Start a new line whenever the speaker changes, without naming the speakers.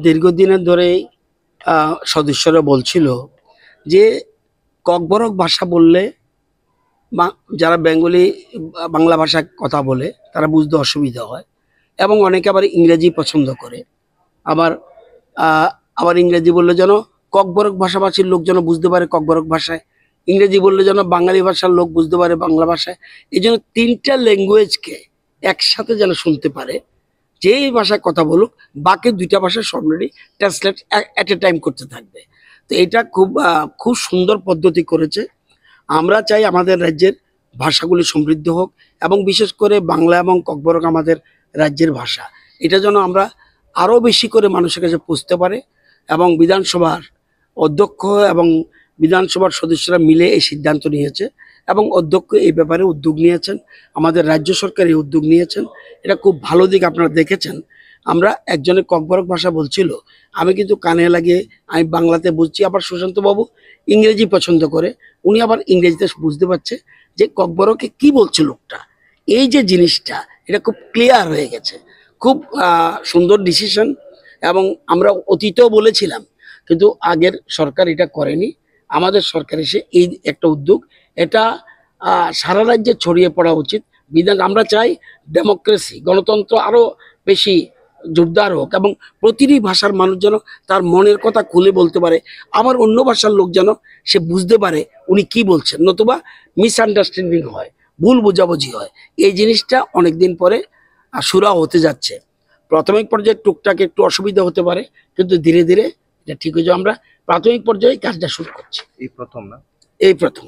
দীর্ঘদিনের ধরেই সদস্যরা বলছিল যে ককবরক ভাষা বললে যারা বেঙ্গলি বাংলা ভাষায় কথা বলে তারা বুঝতে অসুবিধা হয় এবং অনেকে আবার ইংরেজি পছন্দ করে। আবার আবার ইংরেজি বললে যেন ককবরক ভাষাভাষীর লোক যেন বুঝতে পারে ককবরক ভাষায়, ইংরেজি বললে যেন বাঙালি ভাষার লোক বুঝতে পারে বাংলা ভাষায়। এই জন্য তিনটা ল্যাঙ্গুয়েজকে একসাথে যেন শুনতে পারে, যেই ভাষায় কথা বলুক বাকি দুইটা ভাষা already translate at a time করতে থাকবে। তো এটা খুব সুন্দর পদ্ধতি করেছে। আমরা চাই আমাদের রাজ্যের ভাষাগুলি সমৃদ্ধ হোক এবং বিশেষ করে বাংলা এবং ককবরক আমাদের রাজ্যের ভাষা, এটা যেন আমরা আরও বেশি করে মানুষের কাছে পৌঁছতে পারে। এবং বিধানসভার অধ্যক্ষ এবং বিধানসভার সদস্যরা মিলে এই সিদ্ধান্ত নিয়েছে এবং অধ্যক্ষ এই ব্যাপারে উদ্যোগ নিয়েছেন, আমাদের রাজ্য সরকার এই উদ্যোগ নিয়েছেন। এটা খুব ভালো দিক। আপনারা দেখেছেন আমরা একজনের ককবরক ভাষা বলছিল, আমি কিন্তু কানে লাগিয়ে আমি বাংলাতে বুঝছি, আবার সুশান্তবাবু ইংরেজি পছন্দ করে, উনি আবার ইংরেজিতে বুঝতে পারছে যে ককবরকে কি বলছে লোকটা। এই যে জিনিসটা এটা খুব ক্লিয়ার হয়ে গেছে, খুব সুন্দর ডিসিশন। এবং আমরা অতীতেও বলেছিলাম কিন্তু আগের সরকার এটা করেনি, আমাদের সরকার এসে এই একটা উদ্যোগ, এটা সারা রাজ্যে ছড়িয়ে পড়া উচিত। আমরা চাই ডেমোক্রেসি, গণতন্ত্র আরও বেশি জোরদার হোক এবং প্রতিটি ভাষার মানুষ যেন তার মনের কথা খুলে বলতে পারে, আবার অন্য ভাষার লোক যেন সে বুঝতে পারে উনি কি বলছেন, নতুবা মিসআন্ডারস্ট্যান্ডিং হয়, ভুল বোঝাবুঝি হয়। এই জিনিসটা অনেকদিন পরে শুরু হতে যাচ্ছে। প্রাথমিক পর্যায়ে টুকটাক একটু অসুবিধা হতে পারে, কিন্তু ধীরে ধীরে এটা ঠিক হয়ে যাবে। আমরা প্রাথমিক পর্যায়ে কাজটা শুরু করছি, এই প্রথম।